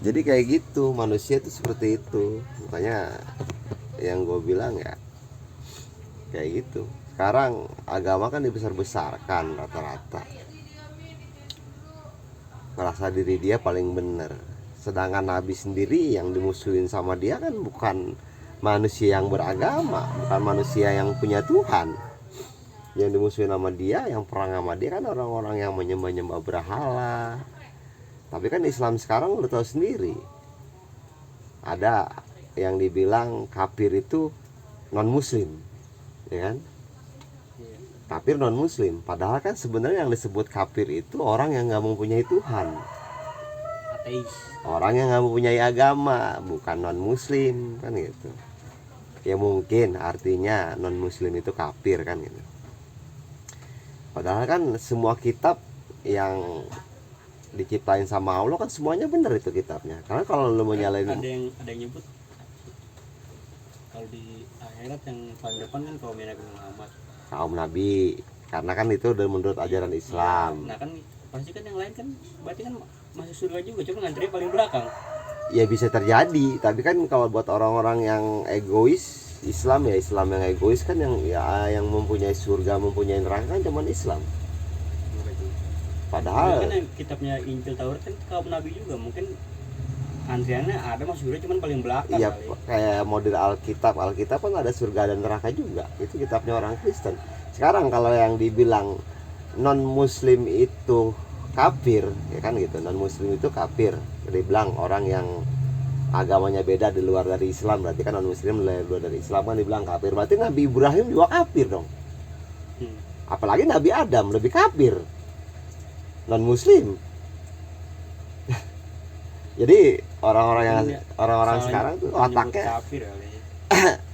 Jadi kayak gitu, manusia itu seperti itu. Makanya yang gue bilang ya kayak gitu. Sekarang agama kan dibesar-besarkan rata-rata, merasa diri dia paling benar. Sedangkan Nabi sendiri yang dimusuhin sama dia kan bukan manusia yang beragama, bukan manusia yang punya Tuhan. Yang dimusuhin sama dia, yang perang sama dia kan orang-orang yang menyembah-nyembah berhala. Tapi kan Islam sekarang udah tahu sendiri, ada yang dibilang kafir itu non muslim, ya kan? Kafir non muslim, padahal kan sebenarnya yang disebut kafir itu orang yang nggak mempunyai Tuhan, Ateis. orang yang nggak mempunyai agama, bukan non muslim kan gitu. Ya mungkin artinya non muslim itu kafir kan gitu. Padahal kan semua kitab yang diciptain sama Allah kan semuanya benar itu kitabnya. Karena kalau lu mau nyalain, Ada yang nyebut kalau di akhirat yang paling depan kan kaum Nabi Muhammad. kaum nabi, karena kan itu udah menurut ajaran Islam. Nah kan pasti kan yang lain kan berarti kan masuk surga juga, cuma ngantri paling belakang. Ya bisa terjadi, tapi kan kalau buat orang-orang yang egois, Islam ya Islam yang egois kan yang ya yang mempunyai surga, mempunyai neraka kan cuman Islam. Padahal kan yang kitabnya Injil Taurat kan kaum Nabi juga, mungkin antriannya ada masuk surga cuman paling belakang ya kali. kayak model Alkitab kan ada surga dan neraka juga. Itu kitabnya orang Kristen. Sekarang kalau yang dibilang non muslim itu kafir, ya kan gitu. Non muslim itu kafir. Dibilang orang yang agamanya beda di luar dari Islam, berarti kan non muslim di luar dari Islam kan dibilang kafir. Berarti Nabi Ibrahim juga kafir dong. Apalagi Nabi Adam lebih kafir, non muslim. Jadi orang-orang sekarang tuh otaknya kafir kali.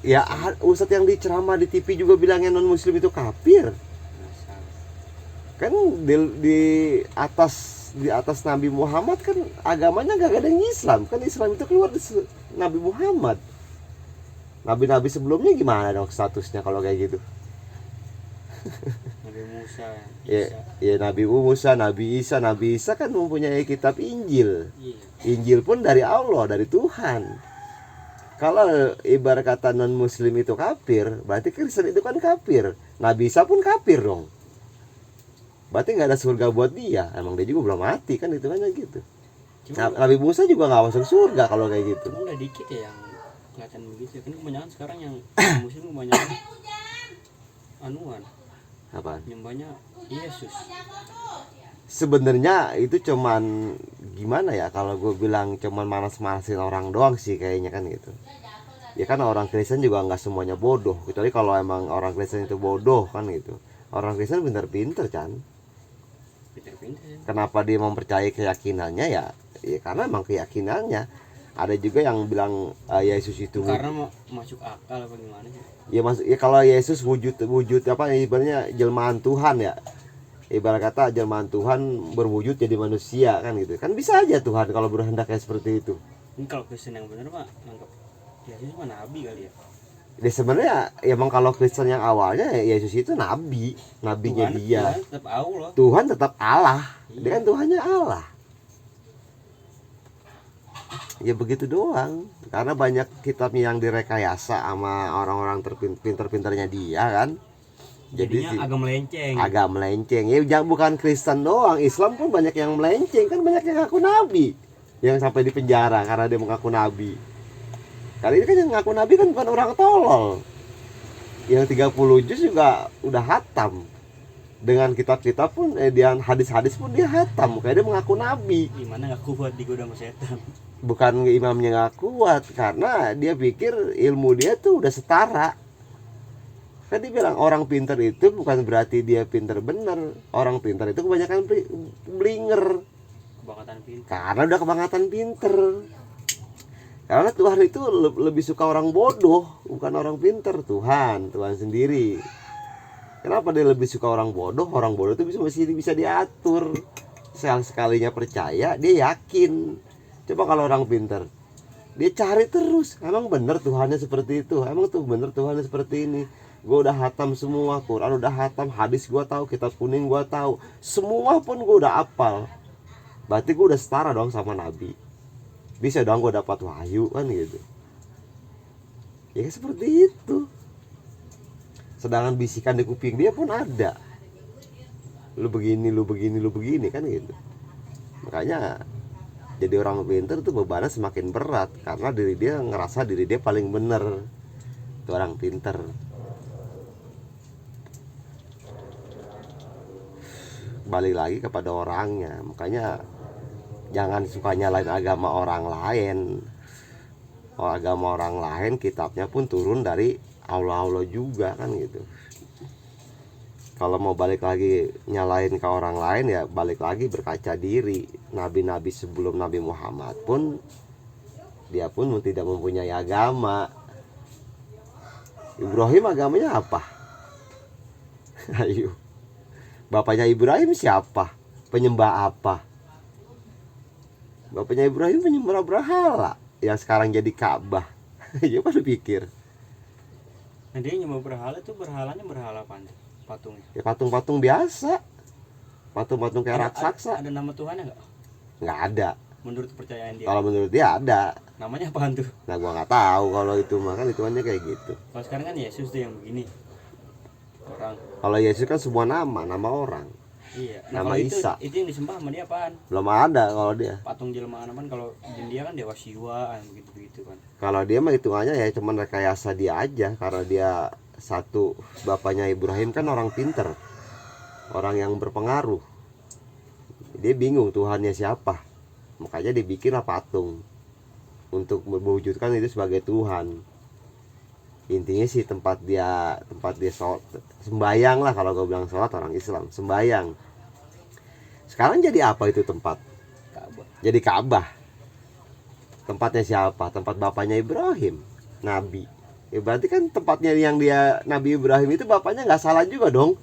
ya ustadz yang diceramah di TV juga bilangnya non muslim itu kafir. Kan di atas Nabi Muhammad kan agamanya gak ada yang Islam. Kan Islam itu keluar dari Nabi Muhammad. Nabi-nabi sebelumnya gimana dong statusnya kalau kayak gitu? Nabi Musa, Ya Nabi Musa, Nabi Isa kan mempunyai kitab Injil. Iya. Injil pun dari Allah, dari Tuhan. Kalau ibarat kata non muslim itu kafir, berarti Kristen itu kan kafir. Nabi Isa pun kafir dong. Berarti nggak ada surga buat dia. Emang dia juga belum mati kan, itu kan gitu. Nabi Musa juga nggak masuk surga kalau kayak gitu. Cuma udah dikit ya yang kelihatan begitu. Kan kebanyakan sekarang yang muslim kebanyakan anuan. Apaan? Nyembahnya Yesus. Sebenarnya itu cuman gimana ya, kalau gue bilang cuman manas-manasin orang doang sih kayaknya kan gitu. Ya kan orang Kristen juga nggak semuanya bodoh, kecuali kalau emang orang Kristen itu bodoh kan gitu. Orang Kristen pintar-pintar kan. Pinter-pinter. Kenapa dia mempercayai keyakinannya ya karena emang keyakinannya. Ada juga yang bilang Yesus itu karena masuk akal apa gimana sih? Ya masuk ya, kalau Yesus wujud apa ibaratnya jelmaan Tuhan ya. Ibarat kata jelmaan Tuhan berwujud jadi manusia kan gitu. Kan bisa aja Tuhan kalau berkehendak kayak seperti itu. Ini kalau Kristen yang benar Pak, nganggap Yesus mah nabi kali ya. Dia sebenarnya emang kalau Kristen yang awalnya ya Yesus itu nabinya Tuhan, dia. Tuhan tetap Allah. Tuhan tetap Allah. Iya. Dia kan Tuhannya Allah. Ya begitu doang. Karena banyak kitabnya yang direkayasa sama orang-orang pintar-pintarnya dia kan. Jadinya agak melenceng. Ya jangan bukan Kristen doang, Islam pun banyak yang melenceng. Kan banyak yang ngaku nabi, yang sampai di penjara karena dia mengaku nabi. Kali ini kan yang ngaku nabi kan bukan orang tolol. Yang 30 juz juga udah hatam. Dengan kitab-kitab pun dia hadis-hadis pun dia hatam. Kayak dia mengaku nabi. Gimana gak kuat digoda sama setan? Bukan imamnya gak kuat, karena dia pikir ilmu dia tuh udah setara. Kan dia bilang orang pintar itu bukan berarti dia pintar bener. Orang pintar itu kebanyakan blinger. Kebangatan pintar. Karena udah kebangatan pinter. Karena Tuhan itu lebih suka orang bodoh, bukan orang pintar. Tuhan sendiri. Kenapa dia lebih suka orang bodoh? Orang bodoh itu masih bisa diatur. Sekalinya percaya, dia yakin. Coba kalau orang pintar, dia cari terus. Emang bener Tuhannya seperti itu? Emang tuh bener Tuhannya seperti ini? Gue udah hatam semua, Quran udah hatam, hadis gue tahu, kitab kuning gue tahu, semua pun gue udah hafal. Berarti gue udah setara dong sama Nabi. bisa dong gue dapat wahyu kan gitu. Ya seperti itu. Sedangkan bisikan di kuping dia pun ada, lu begini, lu begini, lu begini kan gitu. Makanya jadi orang pintar tuh bebannya semakin berat karena diri dia ngerasa diri dia paling bener. Itu orang pintar. Balik lagi kepada orangnya. Makanya jangan suka nyalain agama orang lain. Agama orang lain kitabnya pun turun dari Allah juga kan gitu. Kalau mau balik lagi nyalain ke orang lain ya balik lagi berkaca diri. Nabi-nabi sebelum Nabi Muhammad pun dia pun tidak mempunyai agama. Ibrahim agamanya apa? Ayo. Bapaknya Ibrahim siapa? Penyembah apa? Bapaknya Ibrahim penyembah berhala yang sekarang jadi Ka'bah. Coba lu pikir. Nah dia nyembah berhala tuh berhalanya berhala apa? Patungnya? Ya patung-patung biasa. Patung-patung kayak raksasa. Ada nama Tuhannya nggak? Nggak ada. Menurut kepercayaan dia. Kalau menurut dia ada. Namanya apaan tuh? Nah gua nggak tahu kalau itu mah kan hitungannya kayak gitu. Kalau sekarang kan Yesus tuh yang begini. Orang. Kalau Yesus kan semua nama orang. Iya. Nama kalau Isa. Itu yang disembah sama dia apaan? Belum ada kalau dia. Patung jelmaan apaan? Kalau dia kan dewa Siwa begitu kan. Kalau dia mah hitungannya ya cuman rekayasa dia aja karena dia satu bapaknya Ibrahim kan orang pinter, orang yang berpengaruh. Dia bingung Tuhannya siapa, makanya dibikinlah patung untuk mewujudkan itu sebagai Tuhan. Intinya sih tempat dia sholat, sembayang lah kalau gue bilang sholat orang Islam sembayang. Sekarang jadi apa itu tempat? Ka'bah. Jadi Ka'bah. Tempatnya siapa? Tempat bapaknya Ibrahim, Nabi. Ya berarti kan tempatnya yang dia Nabi Ibrahim itu bapaknya nggak salah juga dong.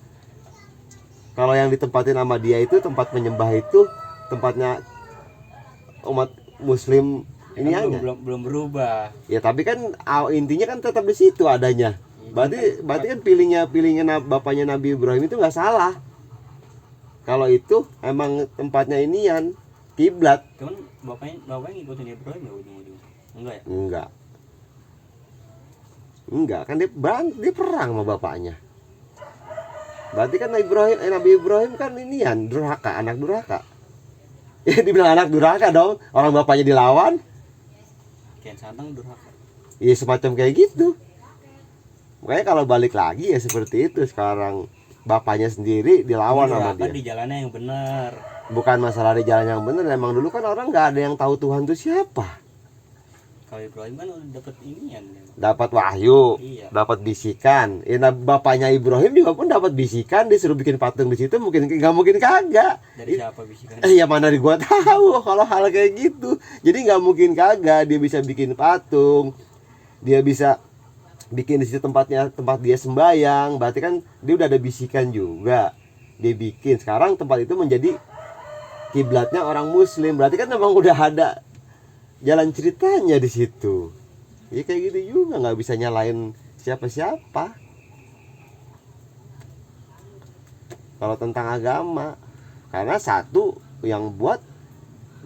Kalau yang ditempatin sama dia itu tempat menyembah itu tempatnya umat Muslim ini Kan aja. belum berubah. Ya tapi kan intinya kan tetap di situ adanya. Berarti kan pilihnya bapaknya Nabi Ibrahim itu nggak salah. Kalau itu emang tempatnya inian kiblat. Cuman bapaknya ngikutin Ibrahim ya ujung-ujung. Enggak ya? Enggak kan dia perang sama bapaknya. Berarti kan Nabi Ibrahim kan inian durhaka, anak durhaka. Ya dibilang anak durhaka dong, orang bapaknya dilawan. Kian Santang durhaka. Iya semacam kayak gitu. Makanya kalau balik lagi ya seperti itu sekarang bapaknya sendiri dilawan sama dia. Di jalannya yang benar. Bukan masalah di jalan yang benar, emang dulu kan orang nggak ada yang tahu Tuhan itu siapa. Kalau Ibrahim kan udah dapet inian. Dapat wahyu, Iya. dapat bisikan. Bapaknya Ibrahim juga pun dapat bisikan, disuruh bikin patung di situ mungkin nggak mungkin kagak. Dari siapa bisikan? Ya mana di gua tahu kalau hal kayak gitu. Jadi nggak mungkin kagak dia bisa bikin patung, dia bisa bikin di situ tempat dia sembayang. Berarti kan dia udah ada bisikan juga. Dia bikin. Sekarang tempat itu menjadi kiblatnya orang Muslim. Berarti kan memang udah ada jalan ceritanya di situ. Ya kayak gitu juga nggak bisa nyalain siapa-siapa. Kalau tentang agama, karena satu yang buat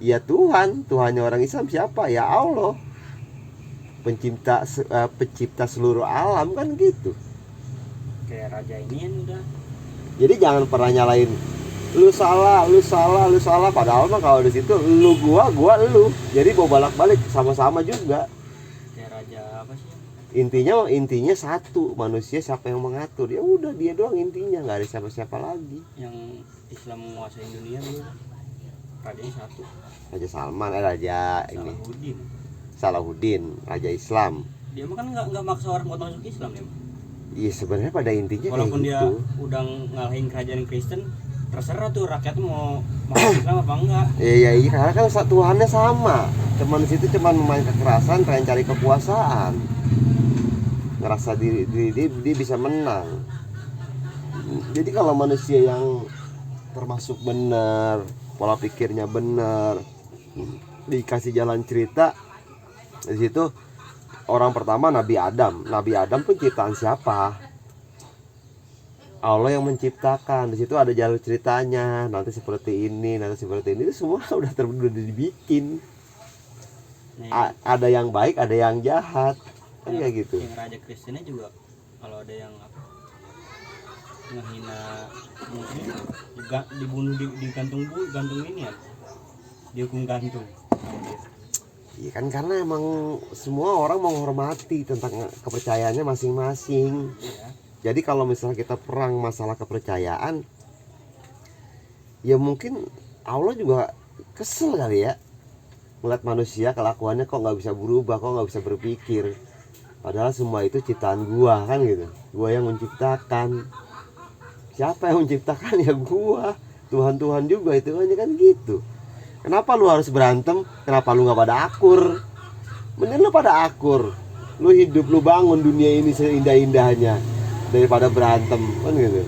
ya Tuhannya orang Islam siapa? Ya Allah, pencipta seluruh alam kan gitu. Kayak raja ini kan udah. Jadi jangan pernah nyalain lu salah, padahal mah kalau di situ lu gua lu. Jadi bawa bolak-balik sama-sama juga. Kayak raja apa sih? Intinya satu, manusia siapa yang mengatur. Ya udah dia doang intinya, nggak ada siapa-siapa lagi. Yang Islam menguasai dunia dulu. Rajanya satu. Raja Salman, raja ini Salahuddin. Salahuddin, raja Islam. Dia mah kan nggak maksa orang buat masuk Islam ya. Iya sebenarnya pada intinya Walaupun kayak dia gitu. udah ngalahin kerajaan Kristen, terserah tuh rakyat mau masuk Islam apa enggak. Iya karena kan Tuhannya sama. Cuman situ cuman memain kekerasan, pengen cari kekuasaan. Ngerasa dia bisa menang. Jadi kalau manusia yang termasuk benar, pola pikirnya benar, dikasih jalan cerita, di situ orang pertama Nabi Adam pun ciptaan siapa? Allah yang menciptakan. Di situ ada jalur ceritanya, nanti seperti ini itu semua udah dibikin. Nah, ada yang baik ada yang jahat kan kayak gitu. yang raja Kristennya juga kalau ada yang apa ngehina muslim juga dibunuh digantung gantung ini ya, dihukum gantung sama dia. Iya kan karena emang semua orang menghormati tentang kepercayaannya masing-masing. Iya. Jadi kalau misalnya kita perang masalah kepercayaan, ya mungkin Allah juga kesel kali ya melihat manusia kelakuannya kok nggak bisa berubah, kok nggak bisa berpikir. Padahal semua itu ciptaan gua kan gitu. Gua yang menciptakan. Siapa yang menciptakan ya gua. Tuhan juga itu kan gitu. Kenapa lu harus berantem? Kenapa lu nggak pada akur? Mending lu pada akur. Lu hidup, lu bangun dunia ini seindah-indahnya daripada berantem kan gitu.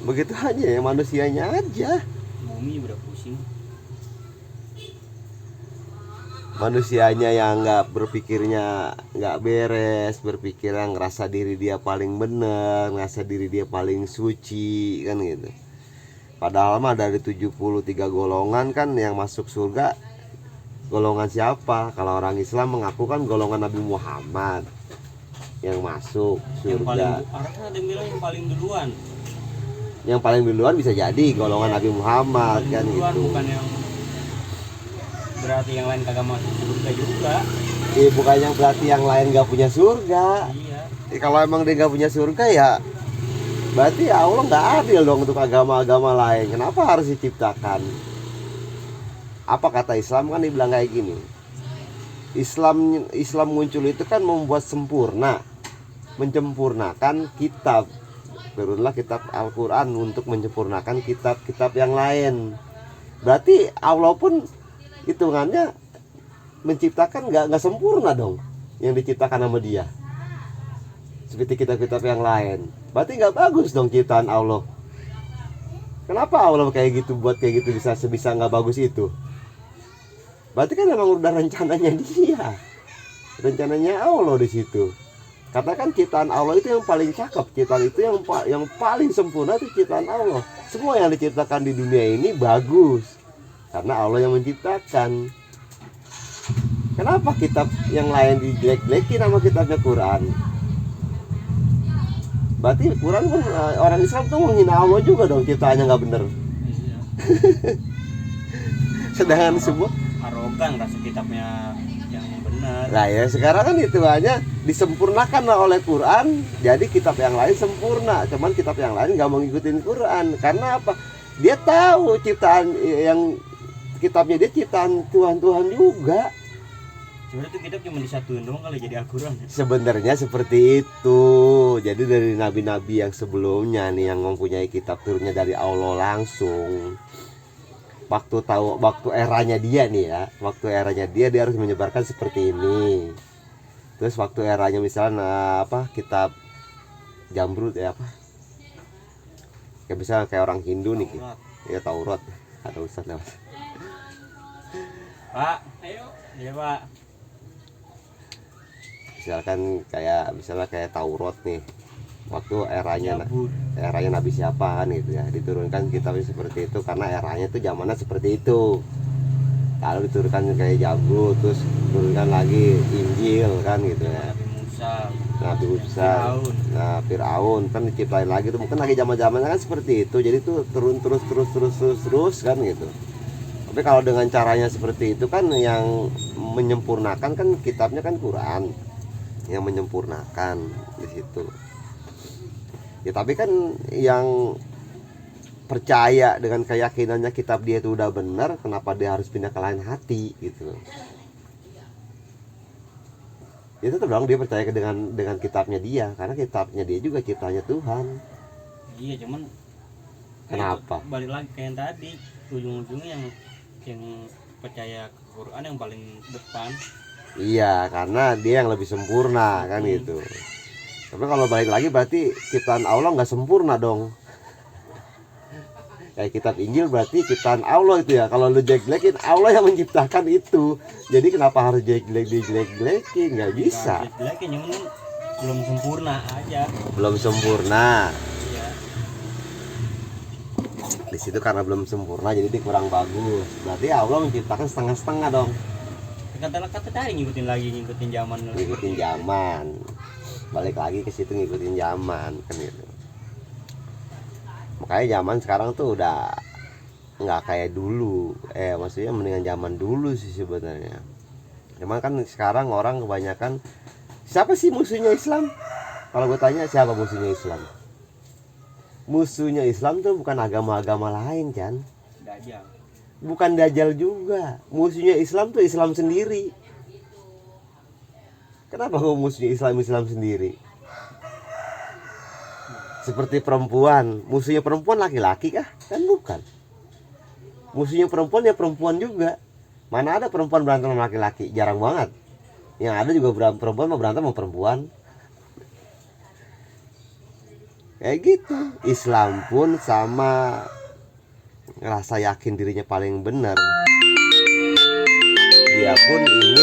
Begitu aja ya manusianya aja. Bumi udah pusing. Manusianya yang nggak berpikirnya nggak beres, berpikirnya ngerasa diri dia paling benar, ngerasa diri dia paling suci kan gitu. Padahal mah dari 73 golongan kan yang masuk surga golongan siapa? Kalau orang Islam mengaku kan golongan Nabi Muhammad yang masuk Yang paling surga. harusnya ada yang bilang yang paling duluan. Yang paling duluan bisa jadi golongan Nabi Muhammad Paling kan duluan, gitu. bukan yang berarti yang lain kagak masuk surga juga. Bukan yang berarti yang lain nggak punya surga. Iya. Kalau emang dia nggak punya surga ya berarti ya Allah nggak adil dong untuk agama-agama lain. Kenapa harus diciptakan? Apa kata Islam kan dibilang kayak gini. Islam muncul itu kan membuat sempurna, menyempurnakan kitab. Turunlah kitab Al-Quran untuk menyempurnakan kitab-kitab yang lain. Berarti Allah pun hitungannya menciptakan nggak sempurna dong yang diciptakan sama dia. Seperti kitab-kitab yang lain. Berarti nggak bagus dong ciptaan Allah. Kenapa Allah kayak gitu buat kayak gitu bisa nggak bagus itu? Berarti kan memang udah rencananya dia. Rencananya Allah di situ. Katakan ciptaan Allah itu yang paling cakep, ciptaan itu yang paling sempurna itu ciptaan Allah. Semua yang diciptakan di dunia ini bagus. Karena Allah yang menciptakan. Kenapa kitab yang lain dijelek-jelekin sama kitabnya Quran? Berarti Quran pun orang Islam tuh menghina Allah juga dong, ciptaannya nggak bener. Iya. Sedangkan semua Arogan rasa kitabnya yang benar. nah ya sekarang kan hitungannya disempurnakan oleh Quran, jadi kitab yang lain sempurna. Cuman kitab yang lain nggak mau ngikutin Quran. Karena apa? Dia tahu ciptaan yang kitabnya dia ciptaan Tuhan juga. Sebenarnya tuh kitab cuma disatuin doang kali jadi Al-Quran. Sebenarnya seperti itu. Jadi dari nabi-nabi yang sebelumnya nih yang mempunyai kitab turunnya dari Allah langsung. Waktu eranya dia nih ya, waktu eranya dia harus menyebarkan seperti ini. Terus waktu eranya misalnya kitab Jamrud ya apa? Kayak misalnya kayak orang Hindu nih, Taurat. ya Taurat. Ada ustaz lewat. Pak, ayo. Iya, Pak. Misalnya kayak Taurat nih. Waktu eranya Zabur. Nabi siapa kan gitu ya, diturunkan kitabnya seperti itu karena eranya itu zamannya seperti itu. Kalau diturunkan kayak Zabur, terus diturunkan lagi Injil kan gitu ya. Nabi Musa, nah Firaun kan diciptain lagi tuh, mungkin lagi zaman-zamannya kan seperti itu. Jadi tuh turun terus kan gitu. Tapi kalau dengan caranya seperti itu kan yang menyempurnakan kan kitabnya kan Quran yang menyempurnakan di situ. Ya tapi kan yang percaya dengan keyakinannya kitab dia itu udah benar, kenapa dia harus pindah ke lain hati gitu. Ya tetap dong dia percaya dengan kitabnya dia, karena kitabnya dia juga ciptanya Tuhan. Iya, cuman Kenapa? Balik lagi kayak yang tadi, ujung-ujungnya yang percaya ke Quran yang paling depan. Iya, karena dia yang lebih sempurna kan gitu. Tapi kalau balik lagi berarti ciptaan Allah nggak sempurna dong. Kayak kitab Injil berarti ciptaan Allah itu ya. Kalau lu jelek-jelekin, Allah yang menciptakan itu. Jadi kenapa harus jelek-jelekin? Nggak bisa. Jelek-jelekin cuman belum sempurna aja. Belum sempurna. Iya. Di situ karena belum sempurna jadi dia kurang bagus. Berarti Allah menciptakan setengah-setengah dong. kata tadi ngikutin zaman dulu. ngikutin zaman, balik lagi ke situ ngikutin zaman kan gitu. Makanya zaman sekarang tuh udah nggak kayak dulu, maksudnya mendingan zaman dulu sih sebenarnya. Cuman kan sekarang orang kebanyakan, siapa sih musuhnya Islam? Kalau gue tanya siapa musuhnya Islam? Musuhnya Islam tuh bukan agama-agama lain kan, Dajjal. bukan Dajjal juga. Musuhnya Islam tuh Islam sendiri. Kenapa kok musuhnya Islam sendiri? Seperti perempuan, musuhnya perempuan laki-laki kah? Kan bukan. Musuhnya perempuan ya perempuan juga. Mana ada perempuan berantem sama laki-laki? Jarang banget. Yang ada juga perempuan mau berantem sama perempuan. Kayak gitu. Islam pun sama, ngerasa yakin dirinya paling benar. Dia pun ingin